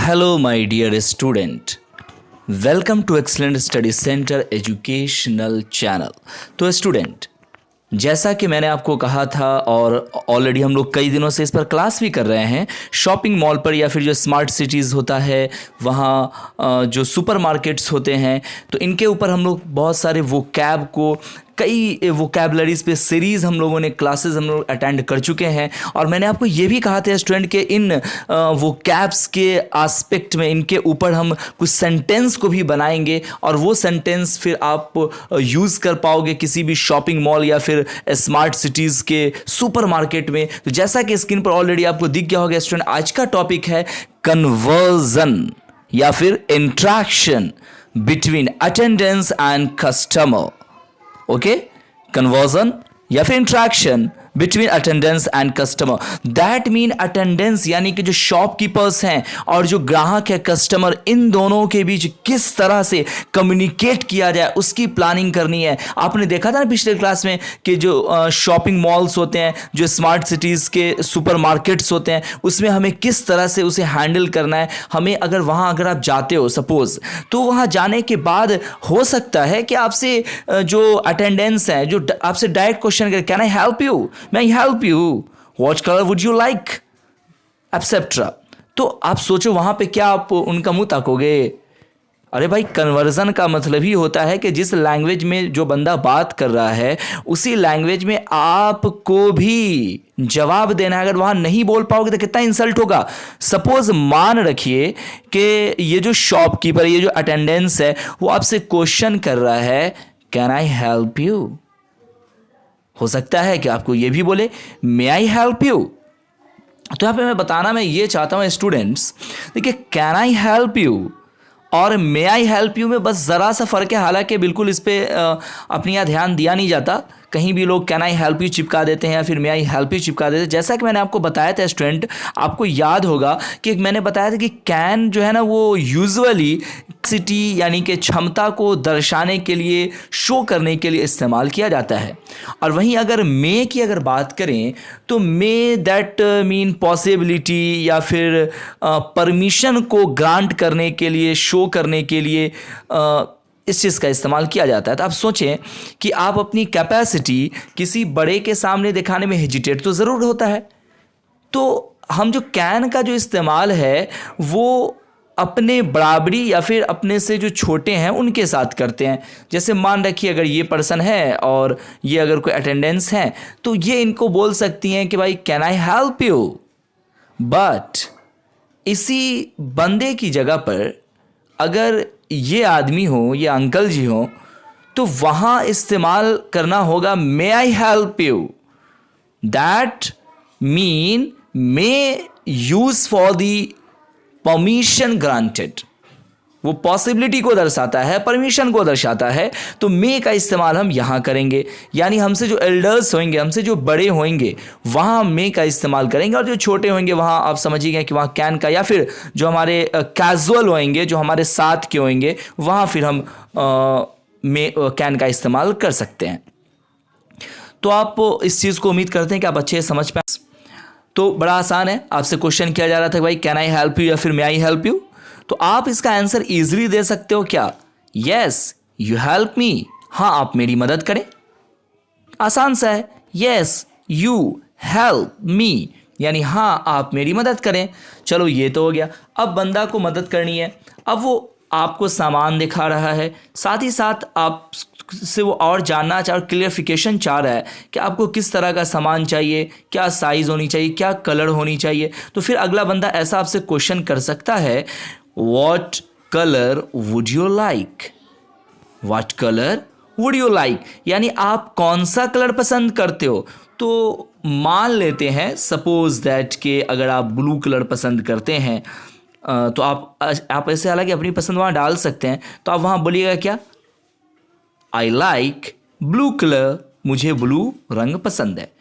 Hello, my dear student. Welcome to Excellent Study Center Educational Channel. तो student, जैसा कि मैंने आपको कहा था और ऑलरेडी हम लोग कई दिनों से इस पर क्लास भी कर रहे हैं, शॉपिंग मॉल पर या फिर जो स्मार्ट सिटीज़ होता है वहाँ जो सुपर मार्केट्स होते हैं, तो इनके ऊपर हम लोग बहुत सारे वोकैब को कई वोकैबलरीज पे सीरीज़ हम लोगों ने क्लासेस हम लोग अटेंड कर चुके हैं। और मैंने आपको ये भी कहा था स्टूडेंट के इन वोकैब्स के एस्पेक्ट में इनके ऊपर हम कुछ सेंटेंस को भी बनाएंगे और वो सेंटेंस फिर आप यूज़ कर पाओगे किसी भी शॉपिंग मॉल या फिर स्मार्ट सिटीज़ के सुपर मार्केट में। तो जैसा कि स्क्रीन पर ऑलरेडी आपको दिख गया होगा स्टूडेंट, आज का टॉपिक है कन्वर्जन या फिर interaction between attendance and customer. Okay, conversion या फिर interaction between attendance and customer. That mean attendance यानी कि जो शॉपकीपर्स हैं और जो ग्राहक है कस्टमर, इन दोनों के बीच किस तरह से कम्युनिकेट किया जाए उसकी प्लानिंग करनी है। आपने देखा था ना पिछले क्लास में कि जो शॉपिंग मॉल्स होते हैं, जो स्मार्ट सिटीज़ के सुपर मार्केट्स होते हैं, उसमें हमें किस तरह से उसे हैंडल करना है। हमें अगर आप जाते हो सपोज, तो वहाँ जाने के बाद हो सकता है कि आपसे जो अटेंडेंस है जो आपसे डायरेक्ट क्वेश्चन करे, can I help you, may I help you, what color would you like, etc. तो आप सोचो वहां पे क्या आप उनका मुंह ताकोगे? अरे भाई, कन्वर्जन का मतलब ही होता है कि जिस लैंग्वेज में जो बंदा बात कर रहा है उसी लैंग्वेज में आपको भी जवाब देना है। अगर वहां नहीं बोल पाओगे तो कितना इंसल्ट होगा। सपोज मान रखिए कि ये जो शॉपकीपर, ये जो अटेंडेंस है, वो आपसे क्वेश्चन कर रहा है, कैन आई हेल्प यू। हो सकता है कि आपको ये भी बोले, मे आई हेल्प यू। तो यहाँ पे मैं ये चाहता हूँ स्टूडेंट्स, देखिए कैन आई हेल्प यू और मे आई हेल्प यू में बस ज़रा सा फ़र्क है। हालांकि बिल्कुल इस पर अपने यहाँ ध्यान दिया नहीं जाता, कहीं भी लोग कैन आई हेल्प यू चिपका देते हैं या फिर मे आई हेल्प यू चिपका देते हैं। जैसा कि मैंने आपको बताया था स्टूडेंट, आपको याद होगा कि मैंने बताया था कि कैन जो है ना वो यूजुअली सिटी यानी कि क्षमता को दर्शाने के लिए, शो करने के लिए इस्तेमाल किया जाता है। और वहीं अगर मे की अगर बात करें तो मे दैट मीन पॉसिबिलिटी या फिर परमिशन को ग्रांट करने के लिए, शो करने के लिए इस चीज़ का इस्तेमाल किया जाता है। तो आप सोचें कि आप अपनी कैपेसिटी किसी बड़े के सामने दिखाने में हेजिटेट तो ज़रूर होता है। तो हम जो कैन का जो इस्तेमाल है वो अपने बराबरी या फिर अपने से जो छोटे हैं उनके साथ करते हैं। जैसे मान रखिए अगर ये पर्सन है और ये अगर कोई अटेंडेंस है तो ये इनको बोल सकती हैं कि भाई can I help you. But इसी बंदे की जगह पर अगर ये आदमी हो, ये अंकल जी हो, तो वहाँ इस्तेमाल करना होगा may I help you. That mean may use for the permission granted. वो पॉसिबिलिटी को दर्शाता है, परमिशन को दर्शाता है। तो मे का इस्तेमाल हम यहाँ करेंगे, यानी हमसे जो एल्डर्स होंगे, हमसे जो बड़े होंगे, वहाँ मे का इस्तेमाल करेंगे। और जो छोटे होंगे वहाँ आप समझिए कि वहाँ कैन का, या फिर जो हमारे कैजुअल होंगे, जो हमारे साथ के होंगे, वहाँ फिर हम मे कैन का इस्तेमाल कर सकते हैं। तो आप इस चीज़ को उम्मीद करते हैं कि आप अच्छे से समझ पाए। तो बड़ा आसान है, आपसे क्वेश्चन किया जा रहा था भाई कैन आई हेल्प यू या फिर मे आई हेल्प यू, तो आप इसका आंसर इजीली दे सकते हो क्या? यस यू हेल्प मी, हाँ आप मेरी मदद करें। आसान सा है, यस यू हेल्प मी यानी हाँ आप मेरी मदद करें। चलो ये तो हो गया। अब बंदा को मदद करनी है, अब वो आपको सामान दिखा रहा है, साथ ही साथ आप से वो और जानना चाह, क्लियरिफिकेशन चाह रहा है कि आपको किस तरह का सामान चाहिए, क्या साइज़ होनी चाहिए, क्या कलर होनी चाहिए। तो फिर अगला बंदा ऐसा आपसे क्वेश्चन कर सकता है, what colour would you like, what colour would you like, यानी आप कौन सा कलर पसंद करते हो। तो मान लेते हैं सपोज दैट कि अगर आप ब्लू कलर पसंद करते हैं तो आप ऐसे हालांकि अपनी पसंद वहाँ डाल सकते हैं। तो आप वहाँ बोलिएगा क्या, आई लाइक ब्लू कलर, मुझे ब्लू रंग पसंद है।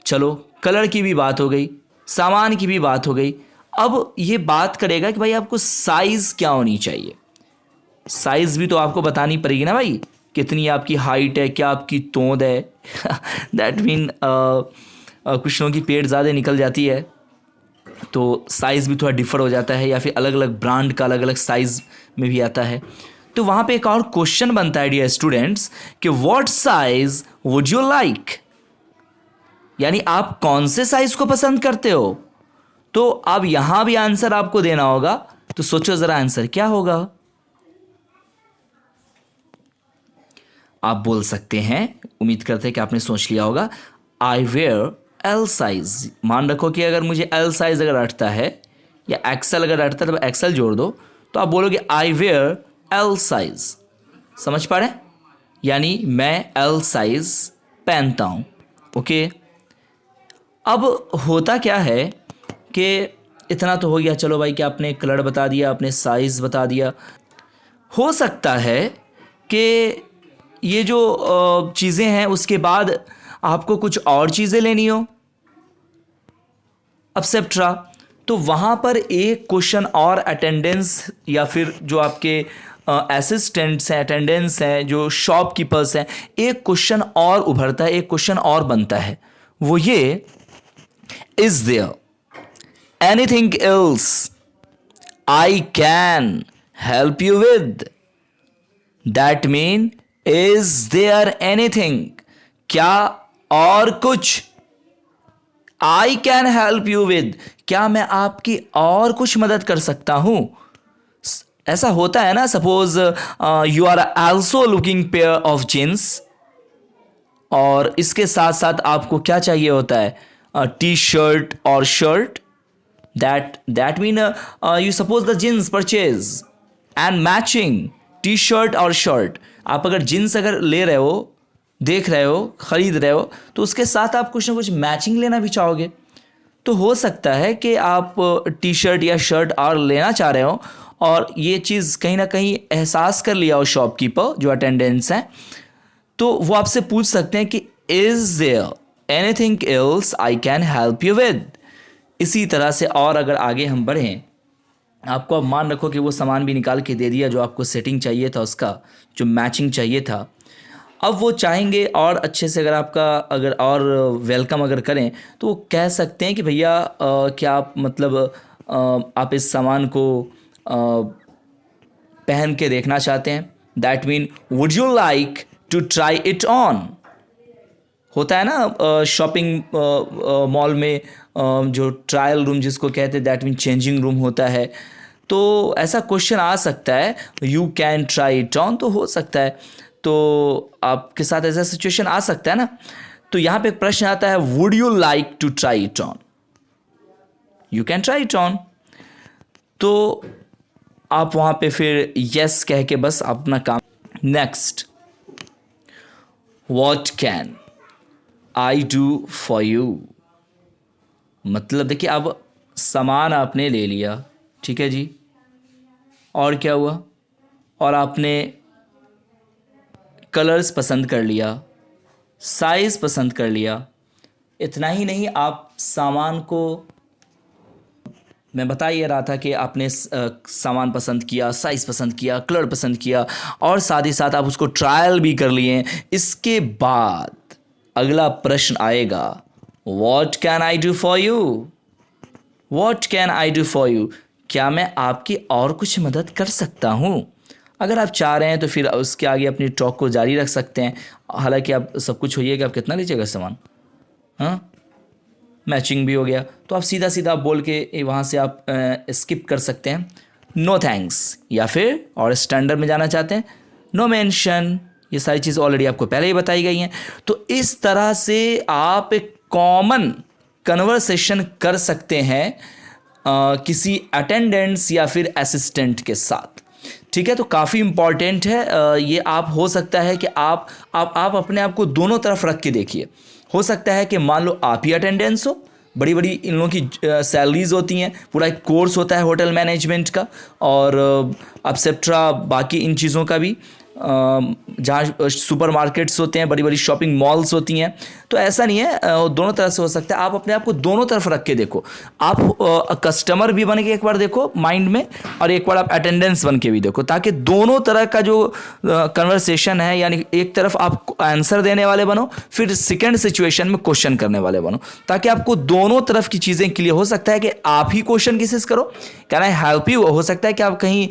चलो कलर की भी बात हो गई, सामान की भी बात हो गई। अब ये बात करेगा कि भाई आपको साइज़ क्या होनी चाहिए। साइज़ भी तो आपको बतानी पड़ेगी ना भाई, कितनी आपकी हाइट है, क्या आपकी तोंद है। दैट मीन कुछ लोगों की पेट ज़्यादा निकल जाती है तो साइज़ भी थोड़ा डिफ़र हो जाता है, या फिर अलग अलग ब्रांड का अलग अलग साइज़ में भी आता है। तो वहाँ पे एक और क्वेश्चन बनता है डियर स्टूडेंट्स कि what size would you like, यानी आप कौन से साइज को पसंद करते हो। तो अब यहां भी आंसर आपको देना होगा, तो सोचो जरा आंसर क्या होगा। आप बोल सकते हैं, उम्मीद करते हैं कि आपने सोच लिया होगा, आई वेयर एल साइज। मान रखो कि अगर मुझे एल साइज अगर अटता है या एक्सएल अगर अटता है तो एक्सएल जोड़ दो, तो आप बोलोगे आई वेयर एल साइज। समझ पा रहे हैं, यानी मैं एल साइज पहनता हूं। ओके, अब होता क्या है कि इतना तो हो गया, चलो भाई कि आपने कलर बता दिया, आपने साइज़ बता दिया। हो सकता है कि ये जो चीज़ें हैं उसके बाद आपको कुछ और चीज़ें लेनी हो, एक्सेट्रा। तो वहाँ पर एक क्वेश्चन और अटेंडेंस या फिर जो आपके असिस्टेंट्स हैं, अटेंडेंस हैं, जो शॉपकीपर्स हैं, एक क्वेश्चन और उभरता है, एक क्वेश्चन और बनता है। वो ये, is there anything else I can help you with? That mean is there anything, क्या और कुछ, I can help you with, क्या मैं आपकी और कुछ मदद कर सकता हूं। ऐसा होता है ना, suppose you are also looking pair of jeans, और इसके साथ साथ आपको क्या चाहिए होता है, टी शर्ट और shirt. that mean you suppose the jeans purchase and matching T shirt और शर्ट। आप अगर जीन्स अगर ले रहे हो, देख रहे हो, खरीद रहे हो, तो उसके साथ आप कुछ ना कुछ मैचिंग लेना भी चाहोगे। तो हो सकता है कि आप टी शर्ट या शर्ट और लेना चाह रहे हो, और ये चीज़ कहीं ना कहीं एहसास कर लिया हो शॉपकीपर जो अटेंडेंस हैं, तो वो आपसे पूछ सकते हैं कि is there anything else I can help you with. इसी तरह से और अगर आगे हम बढ़ें, आपको अब मान रखो कि वो सामान भी निकाल के दे दिया जो आपको सेटिंग चाहिए था, उसका जो मैचिंग चाहिए था। अब वो चाहेंगे और अच्छे से अगर आपका अगर और वेलकम अगर करें, तो वो कह सकते हैं कि भैया क्या आप मतलब आप इस सामान को पहन के देखना चाहते हैं। That mean would you like to try it on. होता है ना शॉपिंग मॉल में जो ट्रायल रूम जिसको कहते हैं, दैट मीन चेंजिंग रूम होता है। तो ऐसा क्वेश्चन आ सकता है, you can try it on, तो हो सकता है तो आपके साथ ऐसा सिचुएशन आ सकता है ना। तो यहाँ पे एक प्रश्न आता है, would you like to try it on, you can try it on. तो आप वहाँ पे फिर यस कह के बस अपना काम। Next, what can I do for you. मतलब देखिए, अब सामान आपने ले लिया, ठीक है जी, और क्या हुआ, और आपने कलर्स पसंद कर लिया, साइज़ पसंद कर लिया। इतना ही नहीं, आप सामान को, मैं बता ये रहा था कि आपने सामान पसंद किया, साइज़ पसंद किया, कलर पसंद किया, और साथ ही साथ आप उसको ट्रायल भी कर लिए। इसके बाद अगला प्रश्न आएगा, what can I do for you. What can I do for you, क्या मैं आपकी और कुछ मदद कर सकता हूँ। अगर आप चाह रहे हैं तो फिर उसके आगे अपनी टॉक को जारी रख सकते हैं। हालांकि आप सब कुछ होइएगा, आप कितना लीजिएगा सामान, हाँ, मैचिंग भी हो गया, तो आप सीधा सीधा बोल के वहाँ से आप स्किप कर सकते हैं, नो थैंक्स, या फिर और स्टैंडर्ड में जाना चाहते हैं, नो मेंशन। ये सारी चीज़ ऑलरेडी आपको पहले ही बताई गई हैं। तो इस तरह से आप एक कॉमन कन्वर्सेशन कर सकते हैं किसी अटेंडेंट्स या फिर असिस्टेंट के साथ, ठीक है। तो काफ़ी इम्पॉर्टेंट है ये। आप हो सकता है कि आप अपने आप को दोनों तरफ रख के देखिए। हो सकता है कि मान लो आप ही अटेंडेंस हो, बड़ी बड़ी इन लोगों की सैलरीज होती हैं, पूरा एक कोर्स होता है होटल मैनेजमेंट का और एटसेट्रा बाकी इन चीज़ों का भी। जहाँ सुपरमार्केट्स होते हैं, बड़ी बड़ी शॉपिंग मॉल्स होती हैं, तो ऐसा नहीं है, दोनों तरह से हो सकता है। आप अपने आप को दोनों तरफ रख के देखो, आप कस्टमर भी बन के एक बार देखो माइंड में, और एक बार आप अटेंडेंस बन के भी देखो, ताकि दोनों तरह का जो कन्वर्सेशन है, यानी एक तरफ आप आंसर देने वाले बनो, फिर सेकेंड सिचुएशन में क्वेश्चन करने वाले बनो, ताकि आपको दोनों तरफ की चीज़ें क्लियर हो सकता है कि आप ही क्वेश्चन किसी से करो, कैन आई हेल्प यू। हो सकता है कि आप कहीं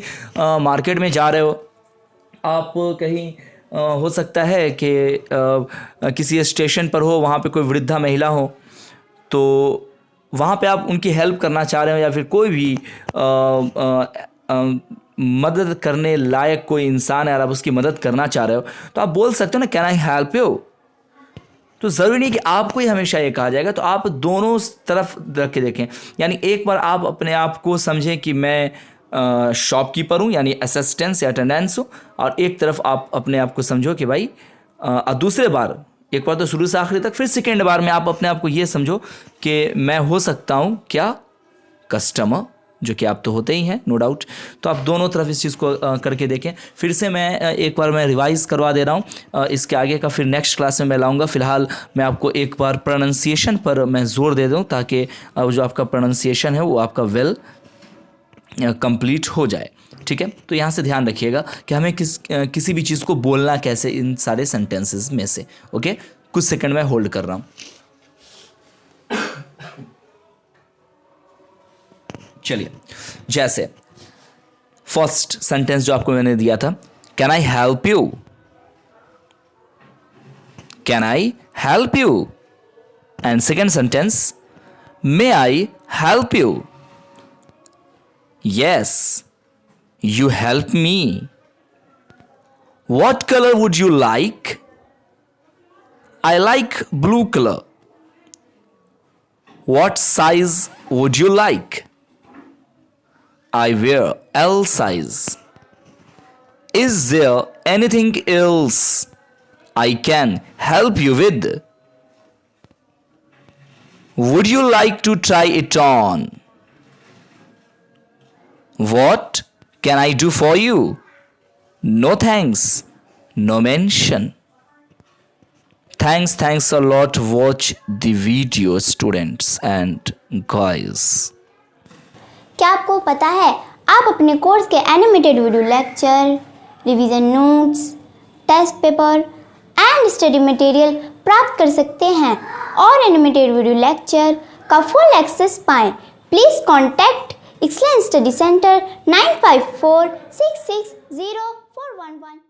मार्केट में जा रहे हो, आप कहीं हो सकता है कि किसी स्टेशन पर हो, वहाँ पे कोई वृद्धा महिला हो, तो वहाँ पे आप उनकी हेल्प करना चाह रहे हो, या फिर कोई भी मदद करने लायक कोई इंसान है और आप उसकी मदद करना चाह रहे हो, तो आप बोल सकते हो ना, कैन आई हेल्प यू। तो ज़रूरी नहीं कि आपको ही हमेशा ये कहा जाएगा, तो आप दोनों तरफ रख के देखें। यानी एक बार आप अपने आप को समझें कि मैं शॉपकीपर हूँ, यानी असिस्टेंस या अटेंडेंस हूँ, और एक तरफ आप अपने आप को समझो कि भाई दूसरे बार, एक बार तो शुरू से आखिरी तक, फिर सेकेंड बार में आप अपने आप को ये समझो कि मैं हो सकता हूँ क्या, कस्टमर, जो कि आप तो होते ही हैं नो डाउट। तो आप दोनों तरफ इस चीज़ को करके देखें। फिर से मैं एक बार मैं रिवाइज़ करवा दे रहा हूँ, इसके आगे का फिर नेक्स्ट क्लास में मैं लाऊंगा। फ़िलहाल मैं आपको एक बार प्रोनाउंसिएशन पर मैं ज़ोर दे दूँ, ताकि जो आपका प्रोनाउंसिएशन है वो आपका वेल कंप्लीट हो जाए, ठीक है। तो यहाँ से ध्यान रखिएगा कि हमें किसी भी चीज़ को बोलना कैसे इन सारे सेंटेंसेस में से। ओके, कुछ सेकंड में होल्ड कर रहा हूँ। चलिए, जैसे फर्स्ट सेंटेंस जो आपको मैंने दिया था, can I help you, can I help you. And second sentence, may I help you, yes, you help me. What color would you like? I like blue color. What size would you like? I wear L size. Is there anything else I can help you with? Would you like to try it on? What can I do for you? No thanks, no mention. Thanks a lot. Watch the video, students and guys. क्या आपको पता है आप अपने course के animated video lecture, revision notes, test paper and study material प्राप्त कर सकते हैं और एनिमेटेड वीडियो लेक्चर का फुल एक्सेस पाएं? Please contact Excellence Study Center 9546604111.